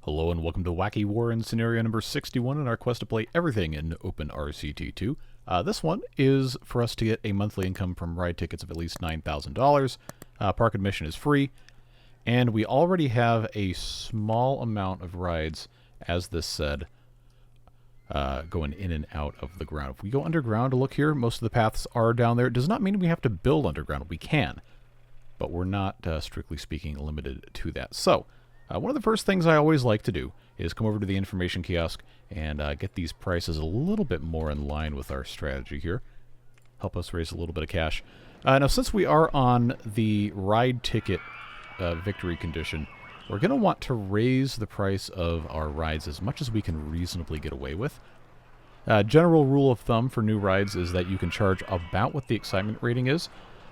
Hello and welcome to Wacky War in scenario number 61 in our quest to play everything in Open RCT2. This one is for us to get a monthly income from ride tickets of at least $9,000. Park admission is free, and we already have a small amount of rides, as this said, going in and out of the ground. If we go underground to look here, most of the paths are down there. It does not mean we have to build underground. We can, but we're not, strictly speaking, limited to that. So, one of the first things I always like to do is come over to the information kiosk and get these prices a little bit more in line with our strategy here. Help us raise a little bit of cash. Now, since we are on the ride ticket victory condition, we're going to want to raise the price of our rides as much as we can reasonably get away with. General rule of thumb for new rides is that you can charge about what the excitement rating is.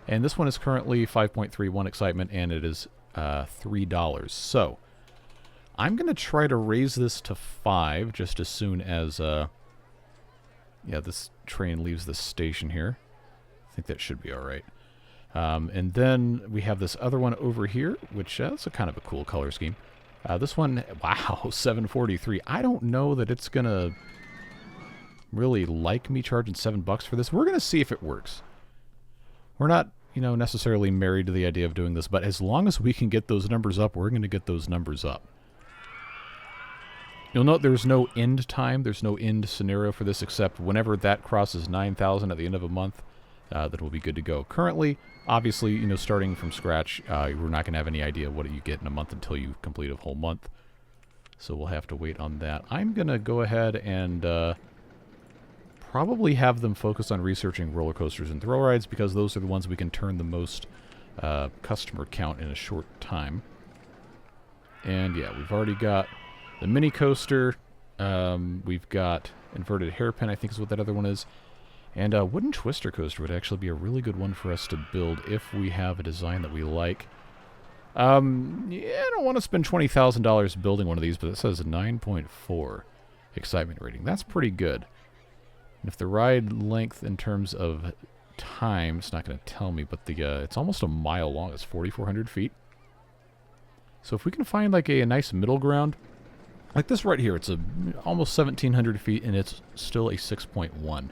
And this one is currently 5.31 excitement, and it is $3. So, I'm going to try to raise this to 5 just as soon as, this train leaves the station here. I think that should be alright. And then we have this other one over here, which is a kind of a cool color scheme. This one, wow, 743. I don't know that it's going to really like me charging $7 for this. We're going to see if it works. We're not, necessarily married to the idea of doing this, but as long as we can get those numbers up, we're going to get those numbers up. You'll note there's no end time, there's no end scenario for this, except whenever that crosses 9,000 at the end of a month, then we'll be good to go. Currently, obviously, starting from scratch, we're not going to have any idea what you get in a month until you complete a whole month. So we'll have to wait on that. I'm going to go ahead and probably have them focus on researching roller coasters and thrill rides, because those are the ones we can turn the most customer count in a short time. And yeah, we've already got the mini coaster. We've got inverted hairpin, I think is what that other one is. And a wooden twister coaster would actually be a really good one for us to build if we have a design that we like. I don't want to spend $20,000 building one of these, but it says 9.4 excitement rating. That's pretty good. And if the ride length in terms of time, it's not going to tell me, but it's almost a mile long. It's 4,400 feet. So if we can find like a nice middle ground, like this right here, it's almost 1,700 feet, and it's still a 6.1.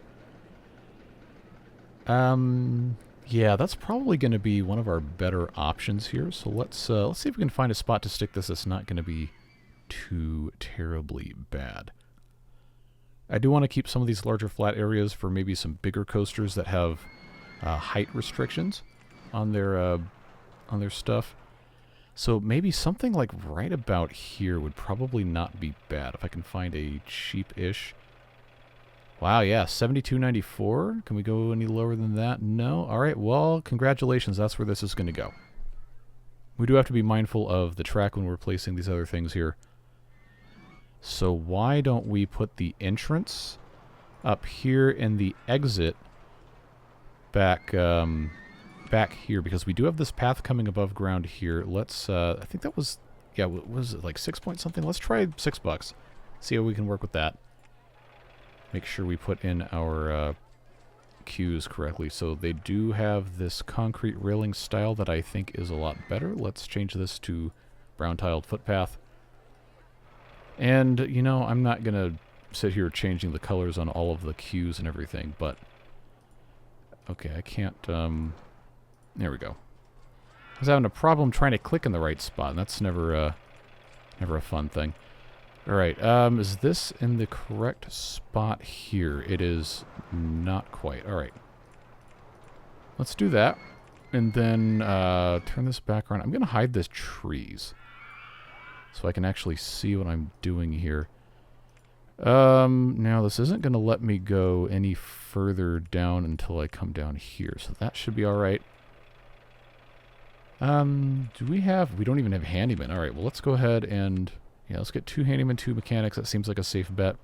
Yeah, that's probably going to be one of our better options here. So let's see if we can find a spot to stick this that's not going to be too terribly bad. I do want to keep some of these larger flat areas for maybe some bigger coasters that have height restrictions on their stuff. So maybe something like right about here would probably not be bad if I can find a cheap-ish. Wow, yeah, 72.94. Can we go any lower than that? No. All right. Well, congratulations. That's where this is going to go. We do have to be mindful of the track when we're placing these other things here. So why don't we put the entrance up here and the exit back here, because we do have this path coming above ground here. Let's I think that was, yeah, what was it, like 6 point something? Let's try $6. See how we can work with that. Make sure we put in our cues correctly. So they do have this concrete railing style that I think is a lot better. Let's change this to brown tiled footpath. And, I'm not going to sit here changing the colors on all of the cues and everything, but okay, I can't, there we go. I was having a problem trying to click in the right spot, and that's never a fun thing. Alright, is this in the correct spot here? It is not quite. Alright. Let's do that. And then turn this back around. I'm going to hide the trees so I can actually see what I'm doing here. Now this isn't going to let me go any further down until I come down here, so that should be alright. Do we don't even have handyman. Alright, well let's go ahead and, yeah, let's get 2 handymen, 2 mechanics. That seems like a safe bet.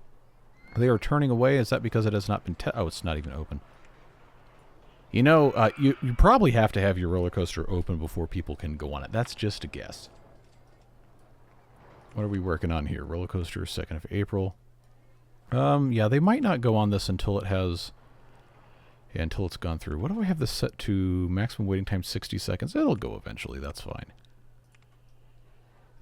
They are turning away. Is that because it has not been oh, it's not even open. You probably have to have your roller coaster open before people can go on it. That's just a guess. What are we working on here? Roller coaster, 2nd of April. Yeah, they might not go on this until it has... Yeah, until it's gone through. What do I have this set to? Maximum waiting time 60 seconds. It'll go eventually. That's fine.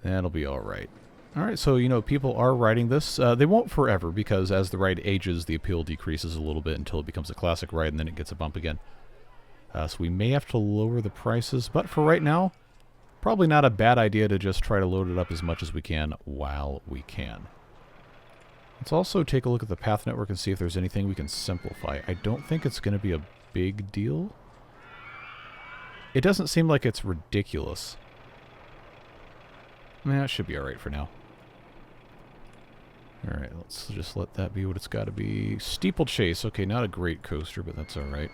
That'll be alright. Alright, so, you know, people are riding this. They won't forever, because as the ride ages, the appeal decreases a little bit until it becomes a classic ride, and then it gets a bump again. So we may have to lower the prices, but for right now, probably not a bad idea to just try to load it up as much as we can while we can. Let's also take a look at the path network and see if there's anything we can simplify. I don't think it's going to be a big deal. It doesn't seem like it's ridiculous. That should be alright for now. Alright, let's just let that be what it's got to be. Steeplechase. Okay, not a great coaster, but that's alright.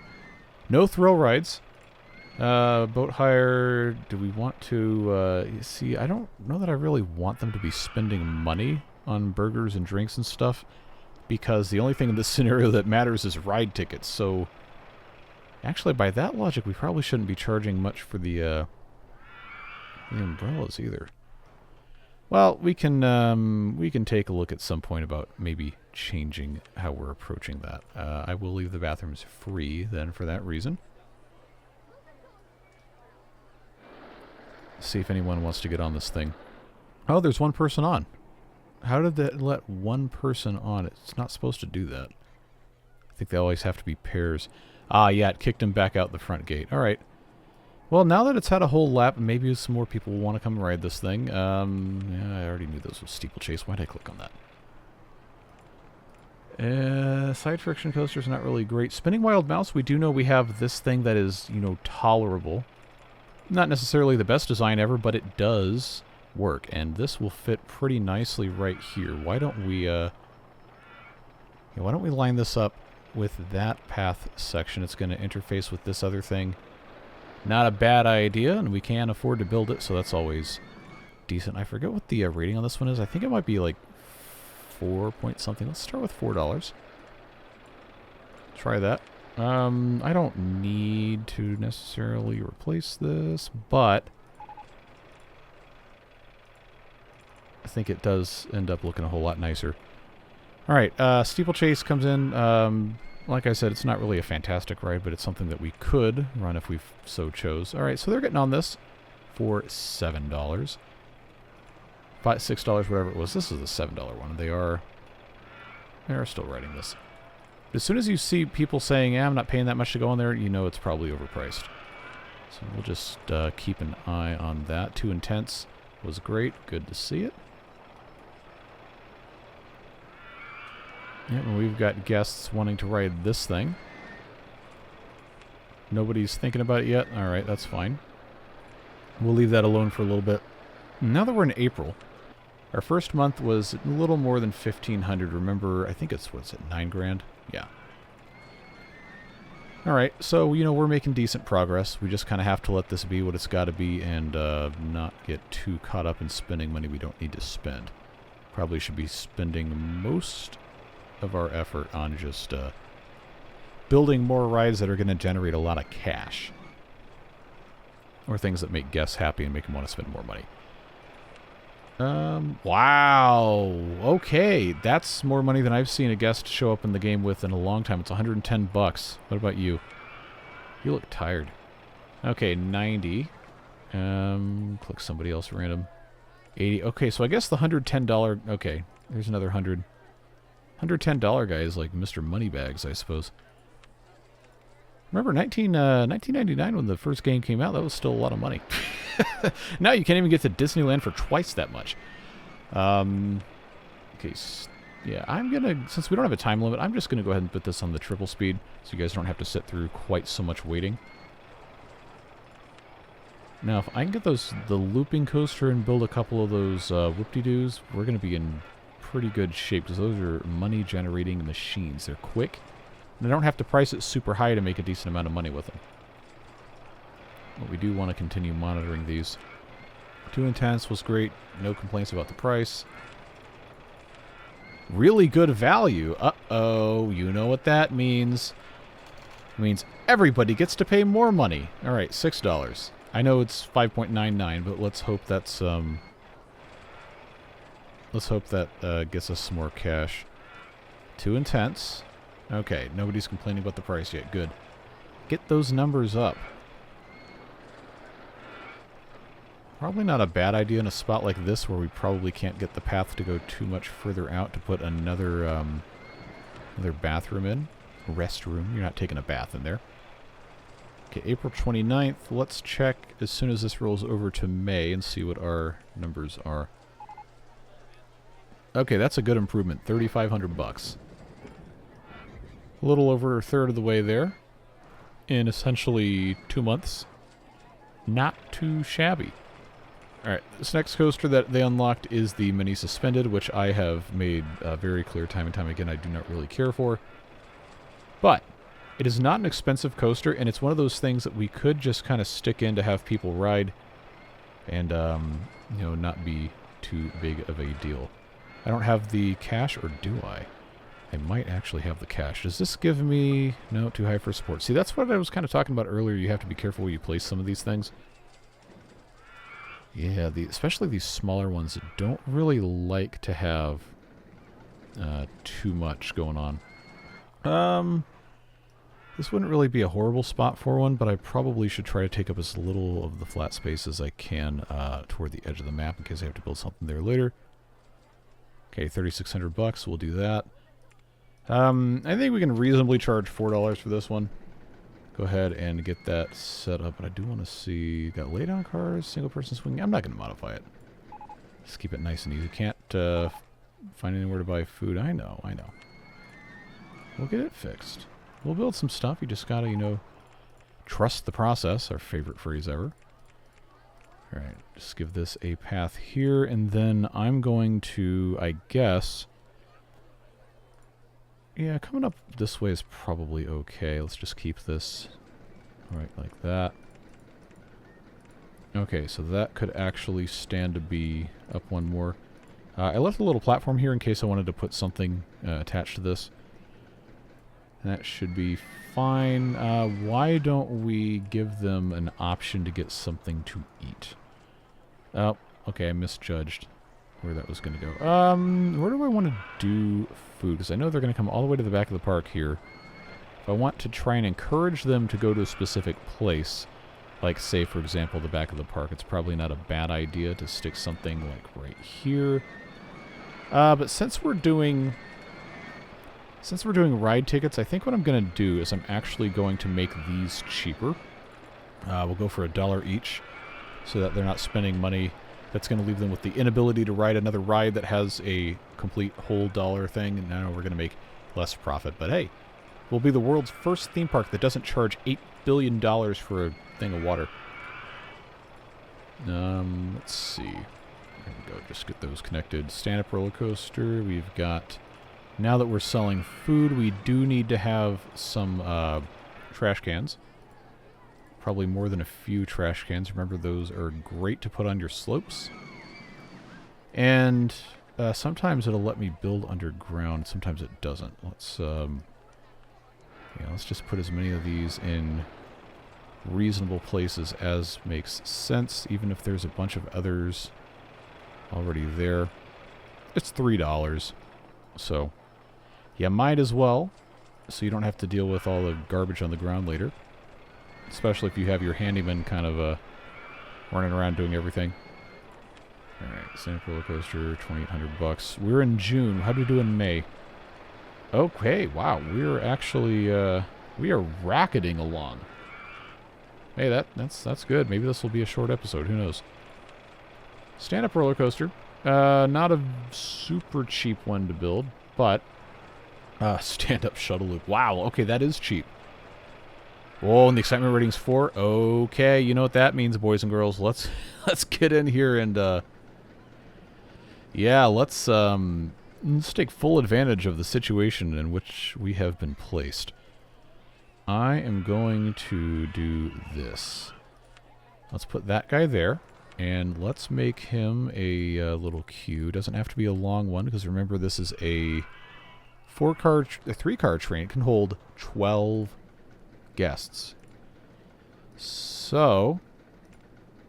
No thrill rides. Boat hire. Do we want to... see, I don't know that I really want them to be spending money on burgers and drinks and stuff, because the only thing in this scenario that matters is ride tickets. So, actually, by that logic, we probably shouldn't be charging much for the umbrellas either. Well, we can take a look at some point about maybe changing how we're approaching that. I will leave the bathrooms free then for that reason. See if anyone wants to get on this thing. Oh, there's one person on. How did that let one person on? It's not supposed to do that. I think they always have to be pairs. Ah, yeah, it kicked him back out the front gate. All right. Well, now that it's had a whole lap, maybe some more people will want to come ride this thing. Yeah, I already knew those was steeplechase. Why did I click on that? Side friction coaster's not really great. Spinning Wild Mouse, we do know we have this thing that is, you know, tolerable. Not necessarily the best design ever, but it does work. And this will fit pretty nicely right here. Why don't we line this up with that path section? It's going to interface with this other thing. Not a bad idea, and we can afford to build it, so that's always decent. I forget what the rating on this one is. I think it might be like 4 point something. Let's start with $4. Try that. I don't need to necessarily replace this, but I think it does end up looking a whole lot nicer. Alright, Steeplechase comes in. Like I said, it's not really a fantastic ride, but it's something that we could run if we so chose. Alright, so they're getting on this for $7. $6, whatever it was. This is the $7 one. They are still riding this. As soon as you see people saying, yeah, I'm not paying that much to go on there, you know it's probably overpriced. So we'll just keep an eye on that. Too Intense was great. Good to see it. Yeah, and we've got guests wanting to ride this thing. Nobody's thinking about it yet? Alright, that's fine. We'll leave that alone for a little bit. Now that we're in April, our first month was a little more than $1,500. Remember, I think it's, what's it, 9 grand? Yeah. Alright, so, you know, we're making decent progress. We just kind of have to let this be what it's got to be and not get too caught up in spending money we don't need to spend. Probably should be spending most of our effort on just building more rides that are going to generate a lot of cash. Or things that make guests happy and make them want to spend more money. Wow. Okay, that's more money than I've seen a guest show up in the game with in a long time. It's $110. What about you? You look tired. Okay, 90. Click somebody else random. 80. Okay, so I guess the $110... Okay, there's another 100. $110 guy is like Mr. Moneybags, I suppose. Remember 1999 when the first game came out, that was still a lot of money. Now you can't even get to Disneyland for twice that much. Okay, yeah, I'm gonna, since we don't have a time limit, I'm just gonna go ahead and put this on the triple speed so you guys don't have to sit through quite so much waiting. Now, if I can get the looping coaster and build a couple of those whoop-de-doos, we're gonna be in pretty good shape because those are money-generating machines. They're quick, and I don't have to price it super high to make a decent amount of money with them. But we do want to continue monitoring these. Too Intense was great. No complaints about the price. Really good value. Uh-oh. You know what that means. It means everybody gets to pay more money. All right, $6. I know it's 5.99, but let's hope that's let's hope that gets us some more cash. Too Intense. Okay, nobody's complaining about the price yet. Good. Get those numbers up. Probably not a bad idea in a spot like this where we probably can't get the path to go too much further out to put another another bathroom in. Restroom. You're not taking a bath in there. Okay, April 29th. Let's check as soon as this rolls over to May and see what our numbers are. Okay, that's a good improvement. $3,500. A little over a third of the way there in essentially 2 months. Not too shabby. Alright, this next coaster that they unlocked is the Mini Suspended, which I have made very clear time and time again I do not really care for. But it is not an expensive coaster, and it's one of those things that we could just kind of stick in to have people ride and, you know, not be too big of a deal. I don't have the cash, or do I? I might actually have the cash. Does this give me... No, too high for support. See, that's what I was kind of talking about earlier. You have to be careful where you place some of these things. Yeah, especially these smaller ones that don't really like to have too much going on. This wouldn't really be a horrible spot for one, but I probably should try to take up as little of the flat space as I can toward the edge of the map in case I have to build something there later. Okay, $3,600. We'll do that. I think we can reasonably charge $4 for this one. Go ahead and get that set up. But I do want to see... Got laydown cars, single person swing. I'm not going to modify it. Just keep it nice and easy. Can't find anywhere to buy food. I know. We'll get it fixed. We'll build some stuff. You just gotta, you know, trust the process. Our favorite phrase ever. Alright, just give this a path here, and then I'm going to, I guess... Yeah, coming up this way is probably okay. Let's just keep this right like that. Okay, so that could actually stand to be up one more. I left a little platform here in case I wanted to put something attached to this. That should be fine. Why don't we give them an option to get something to eat? Oh, okay, I misjudged where that was going to go. Where do I want to do food? Because I know they're going to come all the way to the back of the park here. If I want to try and encourage them to go to a specific place, like, say, for example, the back of the park, it's probably not a bad idea to stick something, like, right here. But since we're doing ride tickets, I think what I'm going to do is I'm actually going to make these cheaper. We'll go for $1 each so that they're not spending money. That's going to leave them with the inability to ride another ride that has a complete whole dollar thing, and now we're going to make less profit. But hey, we'll be the world's first theme park that doesn't charge $8 billion for a thing of water. Let's see. There we go. Just get those connected. Stand-up roller coaster. We've got... Now that we're selling food, we do need to have some trash cans. Probably more than a few trash cans. Remember, those are great to put on your slopes. And sometimes it'll let me build underground. Sometimes it doesn't. Let's let's just put as many of these in reasonable places as makes sense, even if there's a bunch of others already there. It's $3, so you might as well, so you don't have to deal with all the garbage on the ground later. Especially if you have your handyman kind of running around doing everything. Alright, stand-up roller coaster, $2,800. We're in June. How do we do in May? Okay, wow. We're actually, we are racketing along. Hey, that's good. Maybe this will be a short episode. Who knows? Stand-up roller coaster. Not a super cheap one to build, but stand-up shuttle loop. Wow, okay, that is cheap. Oh, and the excitement rating's 4. Okay, you know what that means, boys and girls. Let's get in here and yeah, let's take full advantage of the situation in which we have been placed. I am going to do this. Let's put that guy there, and let's make him a little queue. Doesn't have to be a long one, because remember, this is a 3-car train. It can hold 12 guests. So,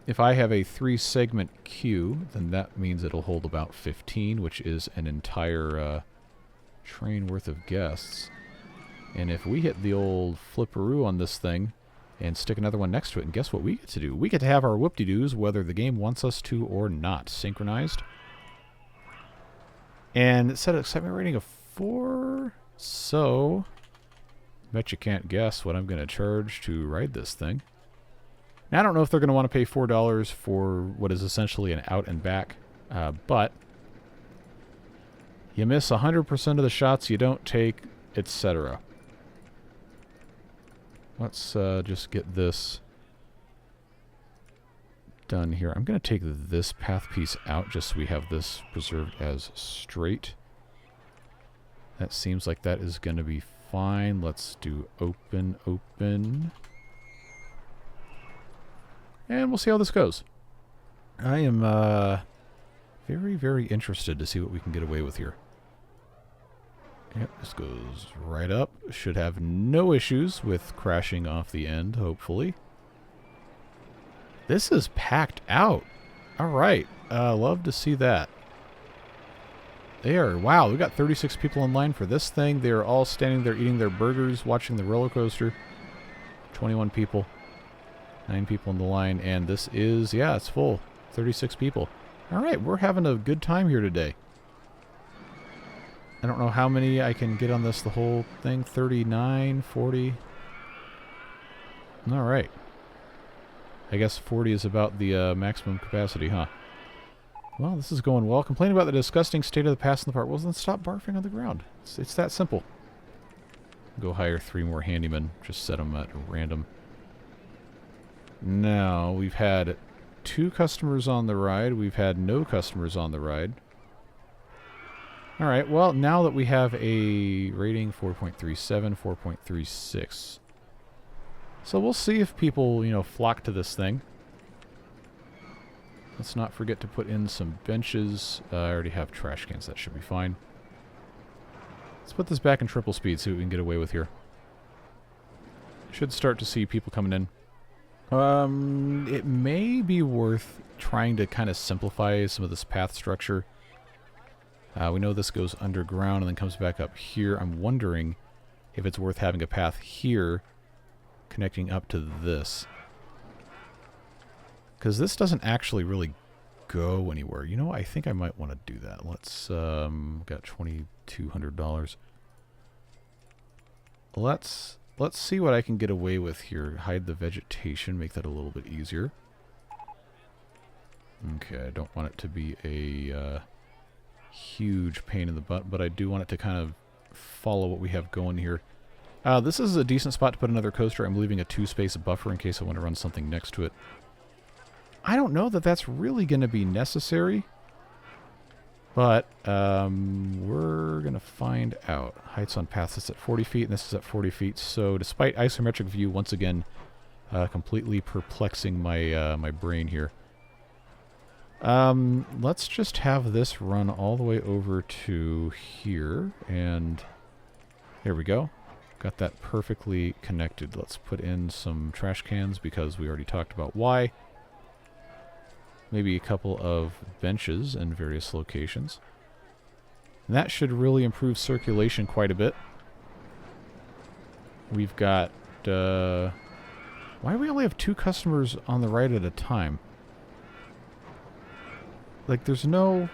if I have a 3-segment queue, then that means it'll hold about 15, which is an entire train worth of guests. And if we hit the old flipperoo on this thing, and stick another one next to it. And guess what we get to do? We get to have our whoop-de-doos, whether the game wants us to or not. Synchronized. And it set an excitement rating of 4. So, bet you can't guess what I'm going to charge to ride this thing. Now, I don't know if they're going to want to pay $4 for what is essentially an out and back, but you miss 100% of the shots you don't take, etc. Let's just get this done here. I'm going to take this path piece out just so we have this preserved as straight. That seems like that is going to be fine. Let's do open, open. And we'll see how this goes. I am very, very interested to see what we can get away with here. Yep, this goes right up. Should have no issues with crashing off the end, hopefully. This is packed out. All right. Love to see that. Wow, we've got 36 people in line for this thing. They are all standing there eating their burgers, watching the roller coaster. 21 people. 9 people in the line. And this is, yeah, it's full. 36 people. All right, we're having a good time here today. I don't know how many I can get on this, the whole thing. 39, 40. All right. I guess 40 is about the maximum capacity, huh? Well, this is going well. Complaining about the disgusting state of the pass in the park. Well, then stop barfing on the ground. It's that simple. Go hire 3 more handymen. Just set them at random. Now, we've had 2 customers on the ride. We've had no customers on the ride. Alright, well, now that we have a rating 4.37, 4.36. So we'll see if people, you know, flock to this thing. Let's not forget to put in some benches. I already have trash cans. That should be fine. Let's put this back in triple speed, see what we can get away with here. Should start to see people coming in. It may be worth trying to kind of simplify some of this path structure. We know this goes underground and then comes back up here. I'm wondering if it's worth having a path here connecting up to this. Because this doesn't actually really go anywhere. You know, I think I might want to do that. Let's, got $2,200. Let's see what I can get away with here. Hide the vegetation, make that a little bit easier. Okay, I don't want it to be a huge pain in the butt, but I do want it to kind of follow what we have going here. This is a decent spot to put another coaster. I'm leaving a 2-space buffer in case I want to run something next to it. I don't know that that's really going to be necessary, but we're going to find out. Heights on paths is at 40 feet, and this is at 40 feet. So despite isometric view, once again, completely perplexing my my brain here. Let's just have this run all the way over to here, and there we go. Got that perfectly connected. Let's put in some trash cans because we already talked about why. Maybe a couple of benches in various locations. And that should really improve circulation quite a bit. We've got... why do we only have 2 customers on the ride at a time? Like, there's no...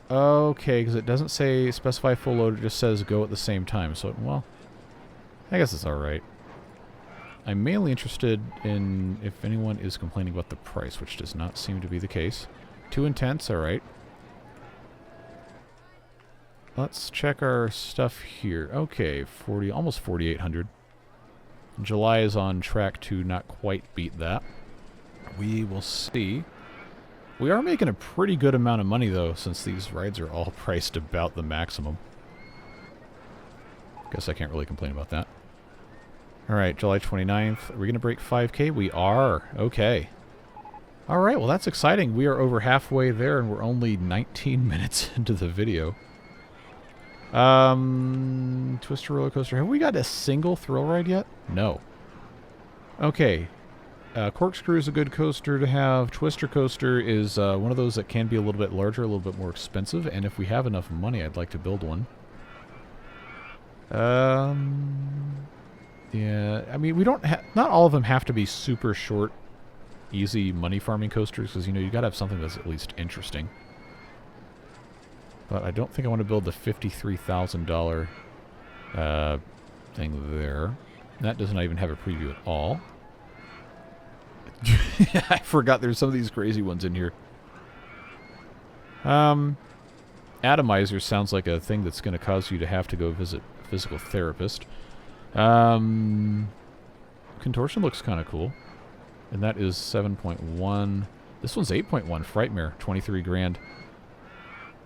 Okay, because it doesn't say specify full load, it just says go at the same time. So, well, I guess it's alright. I'm mainly interested in if anyone is complaining about the price, which does not seem to be the case. 2 intense, alright. Let's check our stuff here. Okay, almost 4,800. July is on track to not quite beat that. We will see. We are making a pretty good amount of money, though, since these rides are all priced about the maximum. Guess I can't really complain about that. Alright, July 29th. Are we going to break 5K? We are. Okay. Alright, well that's exciting. We are over halfway there, and we're only 19 minutes into the video. Twister roller coaster. Have we got a single thrill ride yet? No. Okay. Corkscrew is a good coaster to have. Twister coaster is one of those that can be a little bit larger, a little bit more expensive, and if we have enough money, I'd like to build one. Yeah, I mean, we don't not all of them have to be super short, easy money farming coasters, because, you know, you got to have something that's at least interesting. But I don't think I want to build the $53,000 thing there. That does not even have a preview at all. I forgot there's some of these crazy ones in here. Atomizer sounds like a thing that's going to cause you to have to go visit a physical therapist. Contortion looks kind of cool. And that is 7.1. This one's 8.1. Frightmare, 23 grand.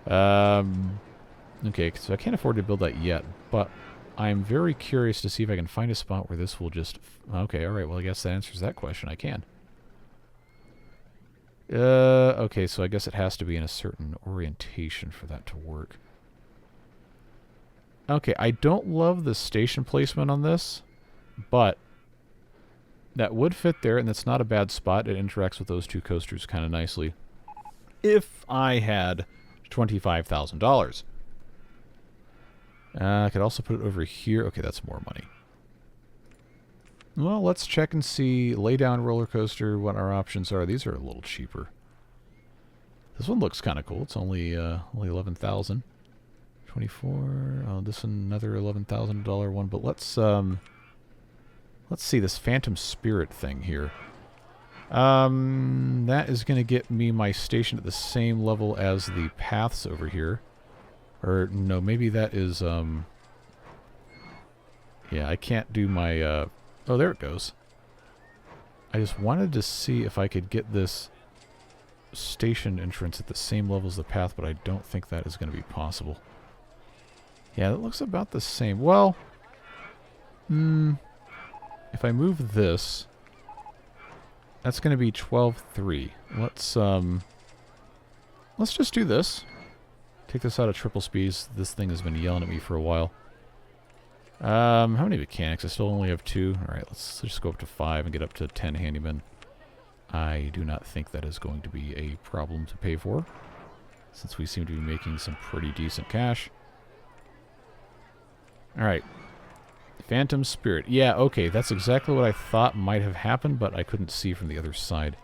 Okay, so I can't afford to build that yet, but I'm very curious to see if I can find a spot where this will just... Okay, alright, well I guess that answers that question. I can. Okay, so I guess it has to be in a certain orientation for that to work. Okay, I don't love the station placement on this, but that would fit there, and it's not a bad spot. It interacts with those two coasters kind of nicely. If I had $25,000. I could also put it over here. Okay, that's more money. Well, let's check and see. Lay down roller coaster, what our options are. These are a little cheaper. This one looks kind of cool. It's only $11,000. 24. Oh, this is another $11,000 one. But let's see this Phantom Spirit thing here. That is going to get me my station at the same level as the paths over here. Or, no, maybe that is, yeah, I can't do my, oh, there it goes. I just wanted to see if I could get this station entrance at the same level as the path, but I don't think that is going to be possible. Yeah, that looks about the same. Well, if I move this, that's going to be 12.3. Let's just do this. Take this out of triple speeds. This thing has been yelling at me for a while. How many mechanics? I still only have 2. Alright, let's just go up to 5 and get up to 10 handymen. I do not think that is going to be a problem to pay for, since we seem to be making some pretty decent cash. Alright. Phantom Spirit. Yeah, okay, that's exactly what I thought might have happened, but I couldn't see from the other side.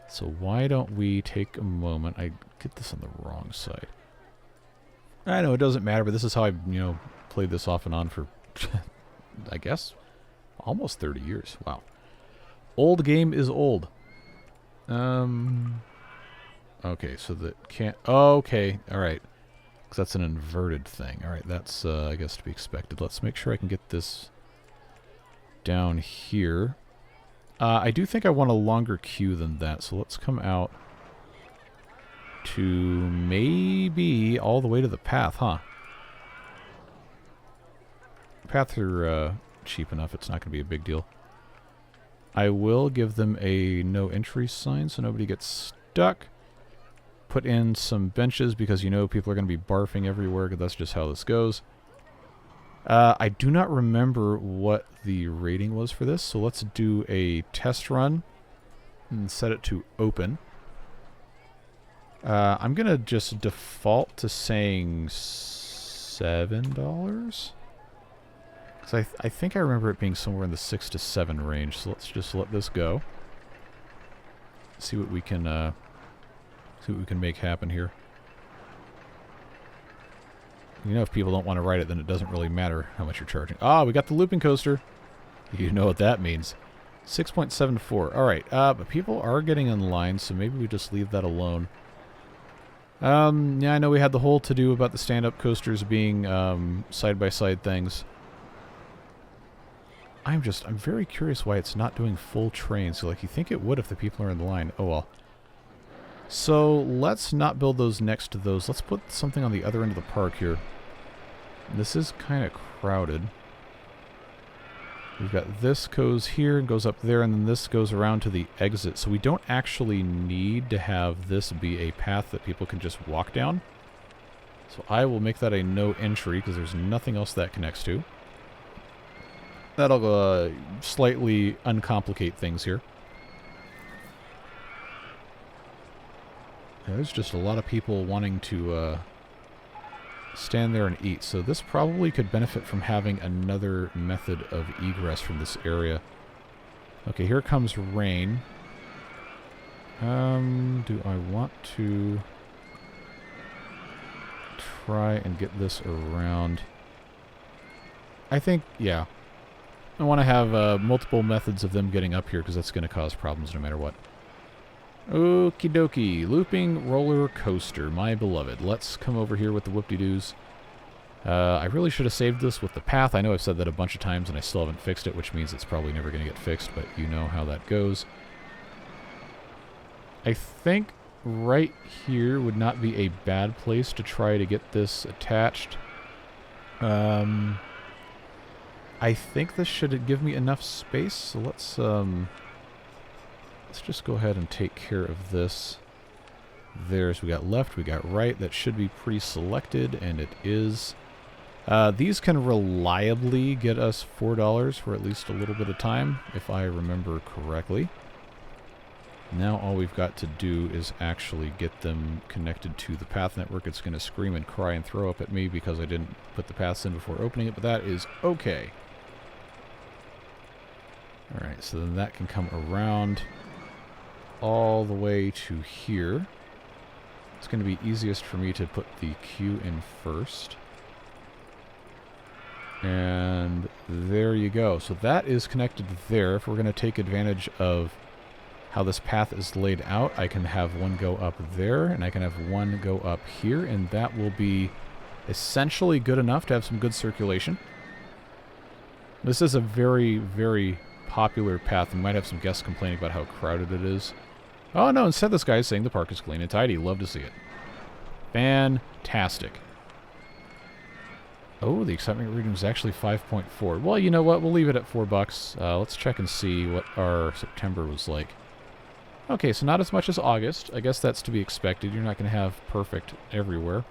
So why don't we take a moment. I get this on the wrong side. I know it doesn't matter, but this is how I, played this off and on for, I guess, almost 30 years. Wow. Old game is old. Okay, so that can't... Oh, okay, alright. Because that's an inverted thing. Alright, that's, I guess, to be expected. Let's make sure I can get this down here. I do think I want a longer queue than that, so let's come out to maybe all the way to the path, huh? Paths are cheap enough, it's not going to be a big deal. I will give them a no entry sign so nobody gets stuck. Put in some benches because people are going to be barfing everywhere, because that's just how this goes. I do not remember what the rating was for this, so let's do a test run and set it to open. I'm going to just default to saying $7. Because I think I remember it being somewhere in the 6 to 7 range, so let's just let this go. See what we can make happen here. If people don't want to ride it, then it doesn't really matter how much you're charging. Ah, we got the looping coaster. You know what that means. 6.74. Alright, but people are getting in line, so maybe we just leave that alone. Yeah, I know we had the whole to-do about the stand-up coasters being side-by-side things. I'm very curious why it's not doing full trains. So, you think it would if the people are in the line. Oh, well. So, let's not build those next to those. Let's put something on the other end of the park here. This is kind of crowded. We've got this goes here and goes up there, and then this goes around to the exit. So we don't actually need to have this be a path that people can just walk down. So I will make that a no entry, because there's nothing else that connects to. That'll slightly uncomplicate things here. There's just a lot of people wanting to stand there and eat. So this probably could benefit from having another method of egress from this area. Okay, here comes rain. Do I want to try and get this around? I think, yeah. I want to have multiple methods of them getting up here because that's going to cause problems no matter what. Okie dokie. Looping roller coaster, my beloved. Let's come over here with the whoop-de-doos. I really should have saved this with the path. I know I've said that a bunch of times and I still haven't fixed it, which means it's probably never going to get fixed, but you know how that goes. I think right here would not be a bad place to try to get this attached. I think this should give me enough space, so let's just go ahead and take care of this. There's, we got left, we got right. That should be pre-selected, and it is. These can reliably get us $4 for at least a little bit of time, if I remember correctly. Now all we've got to do is actually get them connected to the path network. It's going to scream and cry and throw up at me because I didn't put the paths in before opening it, but that is okay. Alright, so then that can come around all the way to here. It's going to be easiest for me to put the queue in first. And there you go. So that is connected there. If we're going to take advantage of how this path is laid out, I can have one go up there, and I can have one go up here, and that will be essentially good enough to have some good circulation. This is a very, very popular path. We might have some guests complaining about how crowded it is. Oh no, instead this guy is saying the park is clean and tidy. Love to see it. Fantastic. Oh, the excitement reading is actually 5.4. Well, you know what? We'll leave it at $4. Let's check and see what our September was like. Okay, so not as much as August. I guess that's to be expected. You're not going to have perfect everywhere.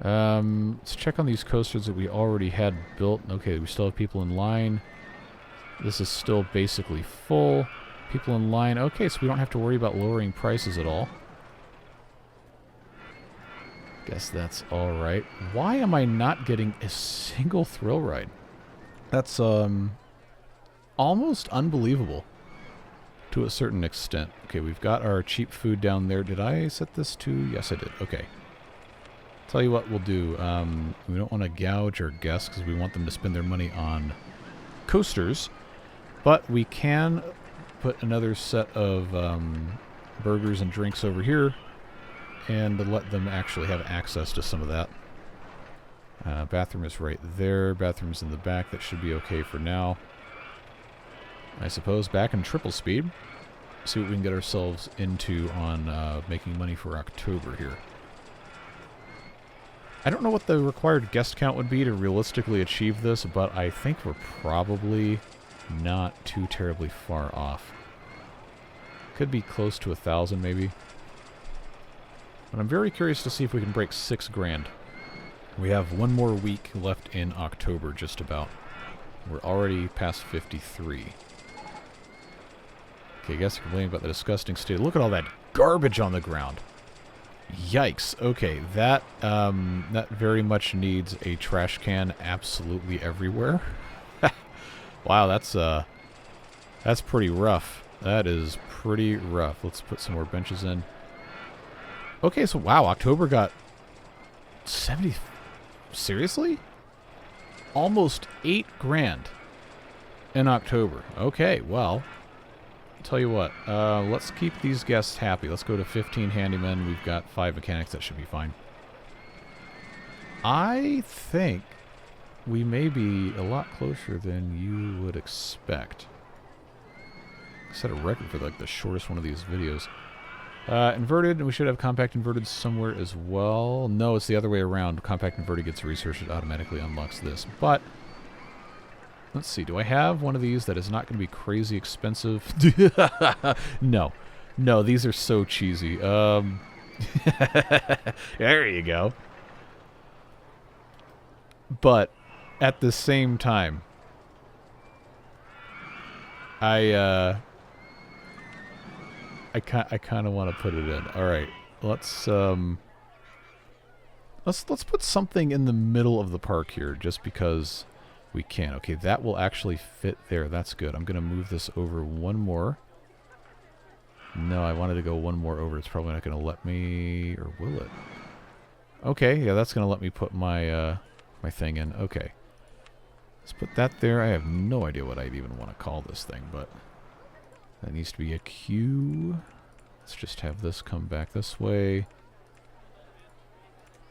Let's check on these coasters that we already had built. Okay, we still have people in line. This is still basically full. People in line. Okay, so we don't have to worry about lowering prices at all. Guess that's alright. Why am I not getting a single thrill ride? That's, almost unbelievable. To a certain extent. Okay, we've got our cheap food down there. Did I set this to? Yes, I did. Okay. Tell you what we'll do. We don't want to gouge our guests because we want them to spend their money on coasters. But we can put another set of burgers and drinks over here and let them actually have access to some of that. Bathroom is right there. Bathroom's in the back. That should be okay for now. I suppose back in triple speed. See what we can get ourselves into on making money for October here. I don't know what the required guest count would be to realistically achieve this, but I think we're probably not too terribly far off. Could be close to 1,000 maybe. But I'm very curious to see if we can break 6 grand. We have one more week left in October, just about. We're already past 53. Okay, guys are complaining about the disgusting state. Look at all that garbage on the ground. Yikes. Okay, that very much needs a trash can absolutely everywhere. Wow, that's pretty rough. That is pretty rough. Let's put some more benches in. Okay, so wow, October got 70. Seriously? Almost 8 grand in October. Okay, well, tell you what, let's keep these guests happy. Let's go to 15 handymen. We've got 5 mechanics. That should be fine. I think we may be a lot closer than you would expect. Set a record for like the shortest one of these videos. Inverted, we should have compact inverted somewhere as well. No, it's the other way around. Compact inverted gets researched, it automatically unlocks this. But let's see, do I have one of these that is not going to be crazy expensive? No. No, these are so cheesy. There you go. But at the same time, I kind of want to put it in. All right, let's Let's put something in the middle of the park here, just because we can. Okay, that will actually fit there. That's good. I'm going to move this over one more. No, I wanted to go one more over. It's probably not going to let me, or will it? Okay, yeah, that's going to let me put my my thing in. Okay. Let's put that there. I have no idea what I'd even want to call this thing, but that needs to be a Q. Let's just have this come back this way.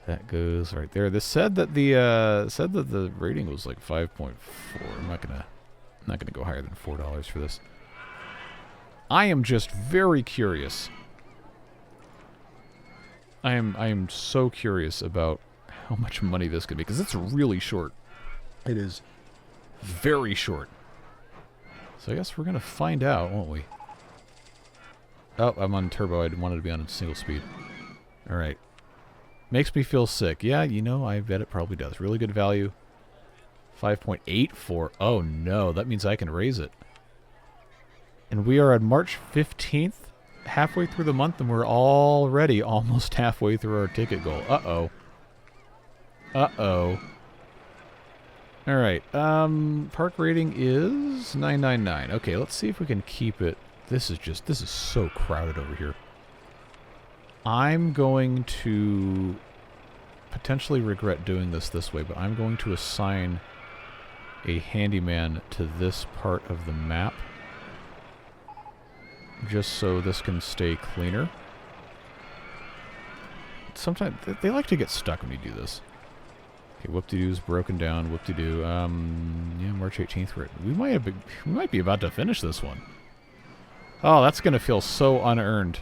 That goes right there. This said that the rating was like 5.4. I'm not gonna go higher than $4 for this. I am just very curious. I am so curious about how much money this could be, because it's really short. It is very short. So I guess we're gonna find out, won't we? Oh, I'm on turbo. I wanted to be on single speed. All right. Makes me feel sick. Yeah, you know, I bet it probably does. Really good value. 5.84. Oh, no. That means I can raise it. And we are on March 15th, halfway through the month, and we're already almost halfway through our ticket goal. Uh-oh. Uh-oh. All right. Park rating is 999. Okay, let's see if we can keep it. This is so crowded over here. I'm going to potentially regret doing this way, but I'm going to assign a handyman to this part of the map, just so this can stay cleaner. Sometimes they like to get stuck when you do this. Okay, whoop-de-doo's broken down. Whoop-de-doo. Yeah, March 18th. We might be about to finish this one. Oh, that's gonna feel so unearned.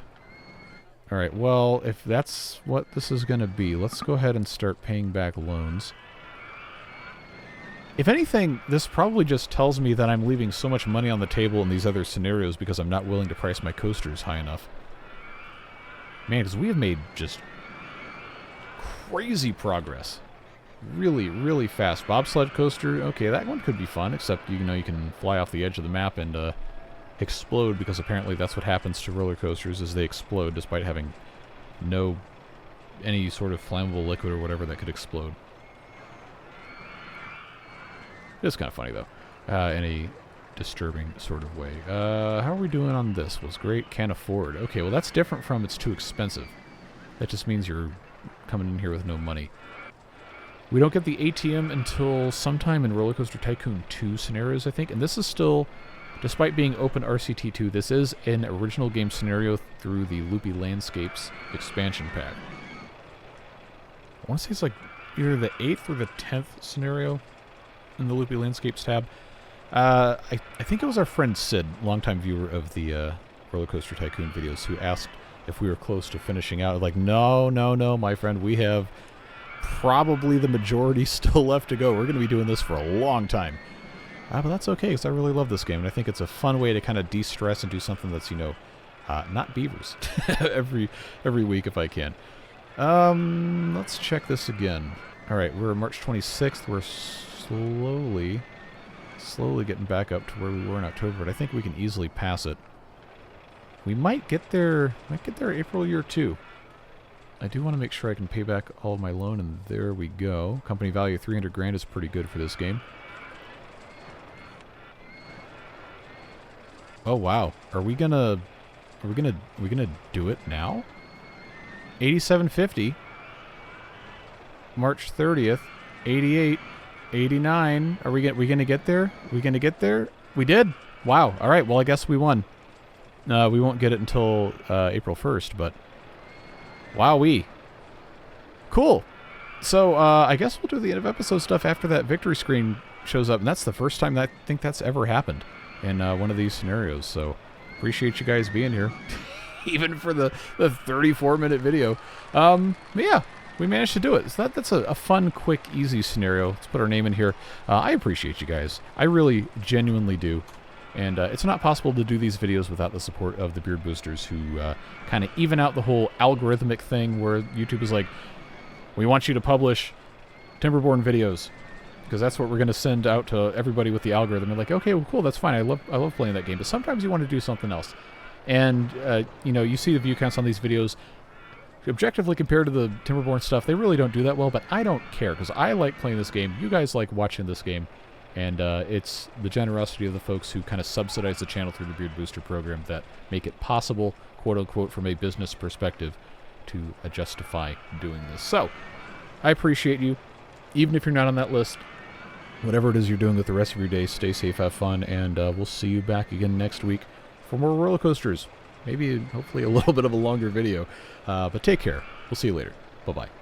Alright, well, if that's what this is going to be, let's go ahead and start paying back loans. If anything, this probably just tells me that I'm leaving so much money on the table in these other scenarios because I'm not willing to price my coasters high enough. Man, because we have made just crazy progress. Really, really fast. Bobsled coaster, okay, that one could be fun, except, you know, you can fly off the edge of the map and, explode, because apparently that's what happens to roller coasters, is they explode despite having any sort of flammable liquid or whatever that could explode. It's kind of funny though, in a disturbing sort of way. How are we doing on this? Was great, can't afford. Okay, well that's different from it's too expensive. That just means you're coming in here with no money. We don't get the ATM until sometime in RollerCoaster Tycoon 2 scenarios, I think, and this is still, despite being open RCT2, this is an original game scenario through the Loopy Landscapes expansion pack. I want to say it's like either the 8th or the 10th scenario in the Loopy Landscapes tab. I think it was our friend Sid, longtime viewer of the RollerCoaster Tycoon videos, who asked if we were close to finishing out. Like, no, my friend, we have probably the majority still left to go. We're going to be doing this for a long time. But that's okay, because I really love this game, and I think it's a fun way to kind of de-stress and do something that's, you know, not beavers every week if I can. Let's check this again. All right, we're March 26th. We're slowly getting back up to where we were in October, but I think we can easily pass it. We might get there April year 2. I do want to make sure I can pay back all of my loan, and there we go. Company value 300 grand is pretty good for this game. Oh wow. Are we gonna do it now? 8750. March 30th. 88. 89. Are we gonna get there? We gonna get there? We did. Wow. All right. Well, I guess we won. We won't get it until April 1st, but wowee. Cool. So I guess we'll do the end of episode stuff after that victory screen shows up, and that's the first time that I think that's ever happened in one of these scenarios, so appreciate you guys being here, even for the 34-minute video. Yeah, we managed to do it. So that's a fun, quick, easy scenario. Let's put our name in here. I appreciate you guys. I really, genuinely do. And it's not possible to do these videos without the support of the Beard Boosters, who kind of even out the whole algorithmic thing where YouTube is like, we want you to publish Timberborn videos, because that's what we're going to send out to everybody with the algorithm. And like, okay, well, cool, that's fine. I love playing that game. But sometimes you want to do something else. And, you know, you see the view counts on these videos. objectively compared to the Timberborn stuff, they really don't do that well, but I don't care, because I like playing this game. You guys like watching this game, and it's the generosity of the folks who kind of subsidize the channel through the Beard Booster program that make it possible, quote-unquote, from a business perspective, to justify doing this. So, I appreciate you. Even if you're not on that list, whatever it is you're doing with the rest of your day, stay safe, have fun, and we'll see you back again next week for more roller coasters. Maybe, hopefully, a little bit of a longer video. But take care. We'll see you later. Bye-bye.